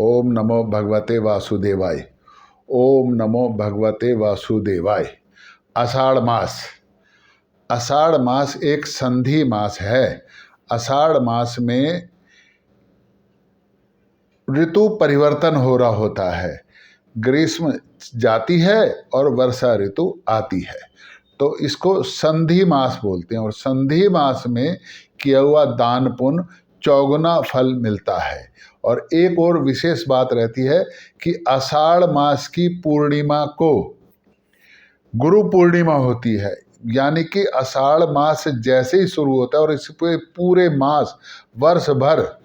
ओम नमो भगवते वासुदेवाय। ओम नमो भगवते वासुदेवाय। आषाढ़ मास। आषाढ़ मास एक संधि मास है। आषाढ़ मास में ऋतु परिवर्तन हो रहा होता है। ग्रीष्म जाती है और वर्षा ऋतु आती है, तो इसको संधि मास बोलते हैं। और संधि मास में किया हुआ दान पुण्य चौगुना फल मिलता है। और एक और विशेष बात रहती है कि आषाढ़ मास की पूर्णिमा को गुरु पूर्णिमा होती है। यानी कि आषाढ़ मास जैसे ही शुरू होता है और इस पे पूरे मास वर्ष भर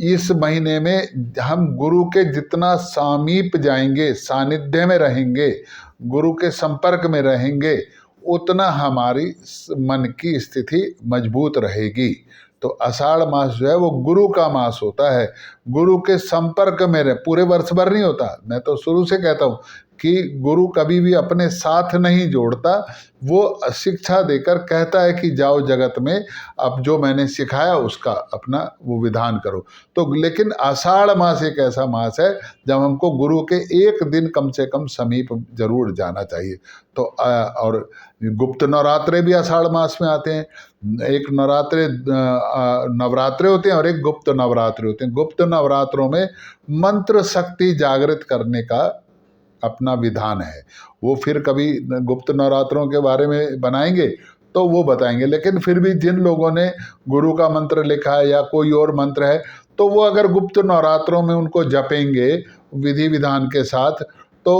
इस महीने में हम गुरु के जितना समीप जाएंगे, सानिध्य में रहेंगे, गुरु के संपर्क में रहेंगे, उतना हमारी मन की स्थिति मजबूत रहेगी। तो आषाढ़ मास जो है वो गुरु का मास होता है। गुरु के संपर्क में रहे, पूरे वर्ष भर नहीं होता। मैं तो शुरू से कहता हूँ कि गुरु कभी भी अपने साथ नहीं जोड़ता, वो शिक्षा देकर कहता है कि जाओ जगत में, अब जो मैंने सिखाया उसका अपना वो विधान करो। तो लेकिन आषाढ़ मास एक ऐसा मास है जब हमको गुरु के एक दिन कम से कम समीप जरूर जाना चाहिए। तो और गुप्त नवरात्रे भी आषाढ़ मास में आते हैं। एक नवरात्रे होते हैं और एक गुप्त नवरात्रे होते हैं। गुप्त नवरात्रों में मंत्र शक्ति जागृत करने का अपना विधान है। वो फिर कभी गुप्त नवरात्रों के बारे में बनाएंगे तो वो बताएंगे। लेकिन फिर भी जिन लोगों ने गुरु का मंत्र लिखा है या कोई और मंत्र है, तो वो अगर गुप्त नवरात्रों में उनको जपेंगे विधि विधान के साथ, तो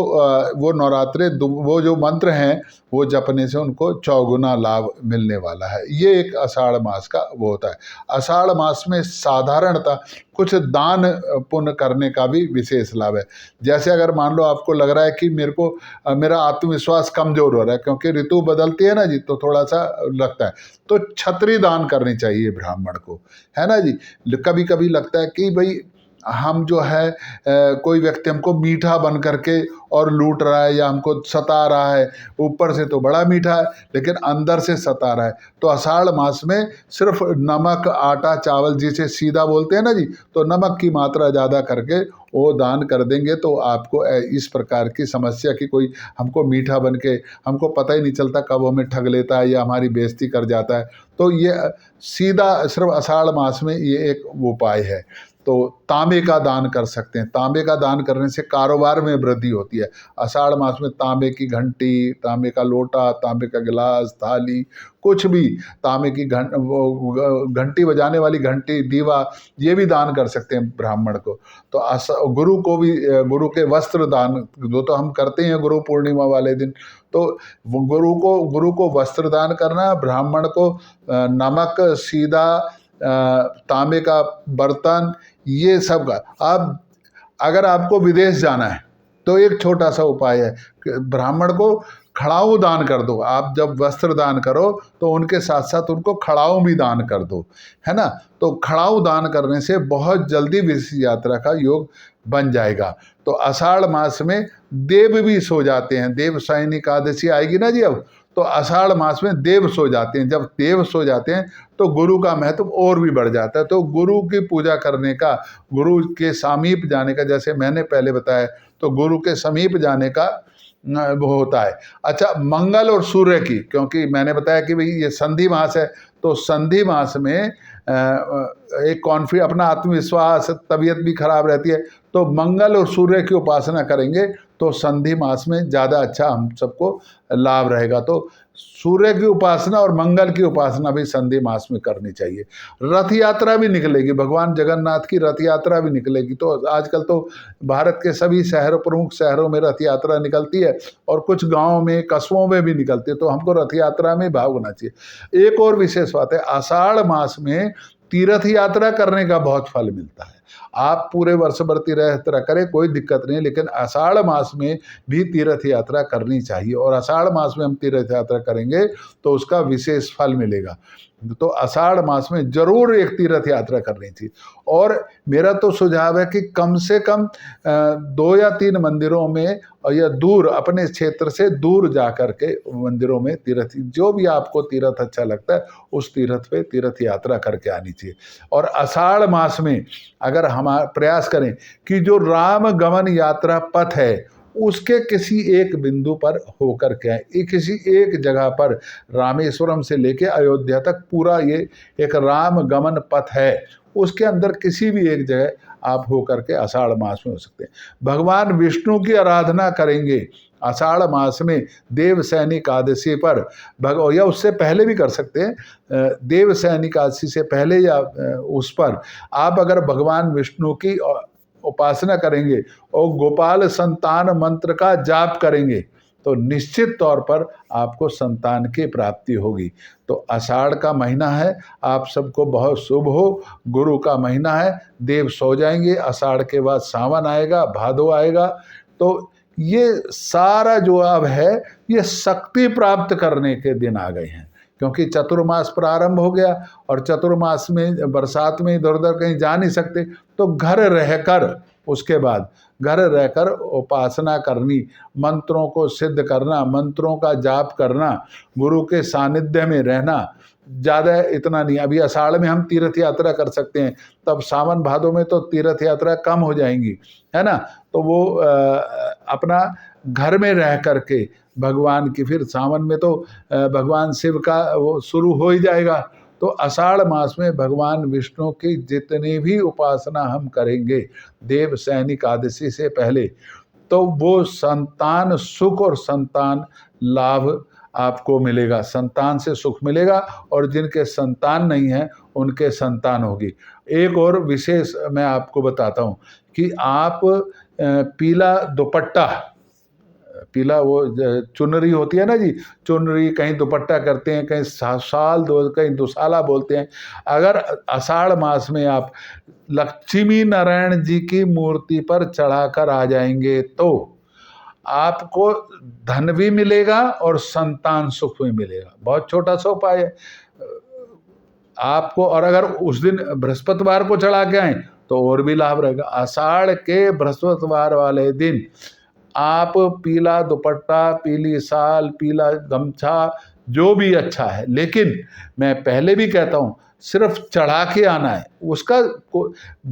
वो नवरात्रे वो जो मंत्र हैं वो जपने से उनको चौगुना लाभ मिलने वाला है। ये एक आषाढ़ मास का वो होता है। आषाढ़ मास में साधारणतः कुछ दान पुण्य करने का भी विशेष लाभ है। जैसे अगर मान लो आपको लग रहा है कि मेरा आत्मविश्वास कमजोर हो रहा है क्योंकि ऋतु बदलती है ना जी, तो थोड़ा सा लगता है, तो छतरी दान करनी चाहिए ब्राह्मण को, है ना जी। कभी कभी लगता है कि भाई हम जो है कोई व्यक्ति हमको मीठा बन करके और लूट रहा है या हमको सता रहा है, ऊपर से तो बड़ा मीठा है लेकिन अंदर से सता रहा है, तो आषाढ़ मास में सिर्फ नमक, आटा, चावल जिसे सीधा बोलते हैं ना जी, तो नमक की मात्रा ज़्यादा करके वो दान कर देंगे तो आपको इस प्रकार की समस्या की कोई हमको मीठा बन के हमको पता ही नहीं चलता कब हमें ठग लेता है या हमारी बेइज्जती कर जाता है, तो ये सीधा सिर्फ आषाढ़ मास में ये एक उपाय है। तो तांबे का दान कर सकते हैं। तांबे का दान करने से कारोबार में वृद्धि होती है। आषाढ़ मास में तांबे की घंटी, तांबे का लोटा, तांबे का गिलास, थाली, कुछ भी, तांबे की घंटी बजाने वाली घंटी, दीवा, ये भी दान कर सकते हैं ब्राह्मण को। तो गुरु को भी गुरु के वस्त्र दान जो तो हम करते हैं गुरु पूर्णिमा वाले दिन, तो गुरु को वस्त्र दान करना, ब्राह्मण को नमक, सीधा, तांबे का बर्तन, ये सब का। अब अगर आपको विदेश जाना है तो एक छोटा सा उपाय है, ब्राह्मण को खड़ाऊ दान कर दो। आप जब वस्त्र दान करो तो उनके साथ साथ उनको खड़ाऊ भी दान कर दो, है ना। तो खड़ाऊ दान करने से बहुत जल्दी विदेश यात्रा का योग बन जाएगा। तो आषाढ़ मास में देव भी सो जाते हैं। देव शयन एकादशी आएगी ना जी अब, तो आषाढ़ मास में देव सो जाते हैं। जब देव सो जाते हैं तो गुरु का महत्व और भी बढ़ जाता है। तो गुरु की पूजा करने का, गुरु के समीप जाने का, जैसे मैंने पहले बताया, तो गुरु के समीप जाने का वो होता है। अच्छा, मंगल और सूर्य की, क्योंकि मैंने बताया कि भाई ये संधि मास है, तो संधि मास में एक अपना आत्मविश्वास, तबीयत भी खराब रहती है, तो मंगल और सूर्य की उपासना करेंगे तो संधि मास में ज़्यादा अच्छा हम सबको लाभ रहेगा। तो सूर्य की उपासना और मंगल की उपासना भी संधि मास में करनी चाहिए। रथ यात्रा भी निकलेगी, भगवान जगन्नाथ की रथ यात्रा भी निकलेगी। तो आजकल तो भारत के सभी शहरों, प्रमुख शहरों में रथ यात्रा निकलती है और कुछ गाँव में, कस्बों में भी निकलती है, तो हमको रथ यात्रा में भाग होना चाहिए। एक और विशेष बात है, आषाढ़ मास में तीर्थ यात्रा करने का बहुत फल मिलता है। आप पूरे वर्ष भर तीर्थ यात्रा करें, कोई दिक्कत नहीं, लेकिन आषाढ़ मास में भी तीर्थ यात्रा करनी चाहिए। और आषाढ़ मास में हम तीर्थ यात्रा करेंगे तो उसका विशेष फल मिलेगा। तो आषाढ़ मास में जरूर एक तीर्थ यात्रा करनी चाहिए। और मेरा तो सुझाव है कि कम से कम 2 या 3 मंदिरों में, या दूर, अपने क्षेत्र से दूर जा कर के मंदिरों में तीर्थ, जो भी आपको तीर्थ अच्छा लगता है उस तीर्थ पे तीर्थ यात्रा करके आनी चाहिए। और आषाढ़ मास में अगर अगर हम प्रयास करें कि जो राम गमन यात्रा पथ है उसके किसी एक बिंदु पर होकर के आए, किसी एक जगह पर, रामेश्वरम से लेके अयोध्या तक पूरा ये एक राम गमन पथ है, उसके अंदर किसी भी एक जगह आप होकर के आषाढ़ मास में हो सकते हैं। भगवान विष्णु की आराधना करेंगे आषाढ़ मास में देवसैनी एकादशी पर, या उससे पहले भी कर सकते हैं, देवसैनी एकादशी से पहले या उस पर आप अगर भगवान विष्णु की उपासना करेंगे और गोपाल संतान मंत्र का जाप करेंगे तो निश्चित तौर पर आपको संतान की प्राप्ति होगी। तो आषाढ़ का महीना है, आप सबको बहुत शुभ हो। गुरु का महीना है, देव सो जाएंगे, आषाढ़ के बाद सावन आएगा, भादो आएगा। तो ये सारा जो अब है ये शक्ति प्राप्त करने के दिन आ गए हैं, क्योंकि चतुर्मास प्रारंभ हो गया और चतुर्मास में बरसात में इधर उधर कहीं जा नहीं सकते, तो घर रहकर, उसके बाद घर रहकर उपासना करनी, मंत्रों को सिद्ध करना, मंत्रों का जाप करना, गुरु के सानिध्य में रहना, ज़्यादा इतना नहीं। अभी आषाढ़ में हम तीर्थ यात्रा कर सकते हैं, तब सावन भादों में तो तीर्थ यात्रा कम हो जाएंगी, है ना। तो वो अपना घर में रह करके भगवान की, फिर सावन में तो भगवान शिव का वो शुरू हो ही जाएगा। तो आषाढ़ मास में भगवान विष्णु की जितनी भी उपासना हम करेंगे देवसैनी एकादशी से पहले, तो वो संतान सुख और संतान लाभ आपको मिलेगा, संतान से सुख मिलेगा, और जिनके संतान नहीं है उनके संतान होगी। एक और विशेष मैं आपको बताता हूँ कि आप पीला दुपट्टा, पीला वो चुनरी होती है ना जी, चुनरी, कहीं दुपट्टा करते हैं, कहीं साल दो, कहीं दुसाला बोलते हैं। अगर आषाढ़ मास में आप लक्ष्मी नारायण जी की मूर्ति पर चढ़ाकर आ जाएंगे तो आपको धन भी मिलेगा और संतान सुख भी मिलेगा। बहुत छोटा सा उपाय है आपको। और अगर उस दिन बृहस्पतिवार को चढ़ा के आए तो और भी लाभ रहेगा। आषाढ़ के बृहस्पतिवार वाले दिन आप पीला दुपट्टा, पीली शाल, पीला गमछा, जो भी अच्छा है, लेकिन मैं पहले भी कहता हूँ सिर्फ चढ़ा के आना है। उसका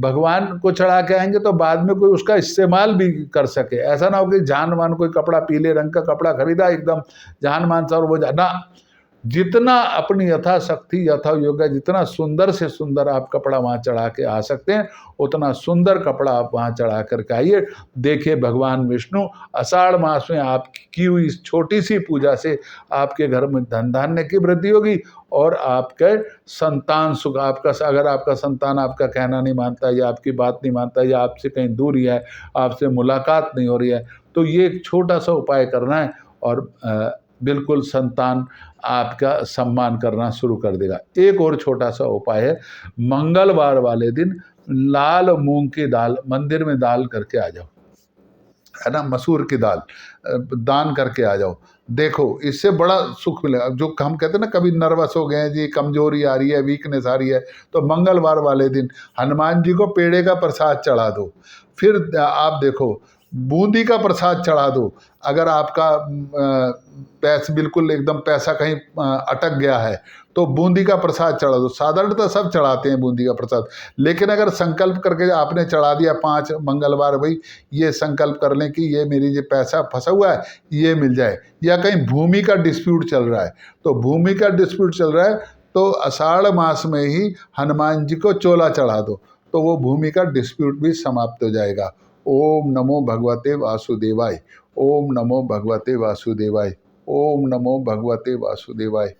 भगवान को चढ़ा के आएंगे तो बाद में कोई उसका इस्तेमाल भी कर सके। ऐसा ना हो कि जान मान कोई कपड़ा, पीले रंग का कपड़ा खरीदा एकदम जान मान सा, और वो ना, जितना अपनी यथाशक्ति यथा योग्य, जितना सुंदर से सुंदर आप कपड़ा वहाँ चढ़ा के आ सकते हैं उतना सुंदर कपड़ा आप वहाँ चढ़ा करके आइए। देखिए भगवान विष्णु आषाढ़ मास में आपकी हुई इस छोटी सी पूजा से आपके घर में धन धान्य की वृद्धि होगी और आपके संतान सुख, आपका अगर आपका संतान आपका कहना नहीं मानता या आपकी बात नहीं मानता या आपसे कहीं दूर ही है, आपसे मुलाकात नहीं हो रही है, तो ये एक छोटा सा उपाय करना है और बिल्कुल संतान आपका सम्मान करना शुरू कर देगा। एक और छोटा सा उपाय है, मंगलवार वाले दिन लाल मूंग की दाल मंदिर में दाल करके आ जाओ, है ना, मसूर की दाल दान करके आ जाओ। देखो इससे बड़ा सुख मिलेगा। जो हम कहते हैं ना कभी नर्वस हो गए हैं जी, कमजोरी आ रही है, वीकनेस आ रही है, तो मंगलवार वाले दिन हनुमान जी को पेड़े का प्रसाद चढ़ा दो। फिर आप देखो बूंदी का प्रसाद चढ़ा दो। अगर आपका पैसा बिल्कुल एकदम पैसा कहीं अटक गया है तो बूंदी का प्रसाद चढ़ा दो। साधारणतः सब चढ़ाते हैं बूंदी का प्रसाद, लेकिन अगर संकल्प करके आपने चढ़ा दिया 5 मंगलवार, भाई ये संकल्प कर लें कि ये मेरी जो पैसा फंसा हुआ है ये मिल जाए, या कहीं भूमि का डिस्प्यूट चल रहा है, तो भूमि का डिस्प्यूट चल रहा है तो आषाढ़ मास में ही हनुमान जी को चोला चढ़ा दो, तो वो भूमि का डिस्प्यूट भी समाप्त हो जाएगा। ओम नमो भगवते वासुदेवाय, ओम नमो भगवते वासुदेवाय, ओम नमो भगवते वासुदेवाय।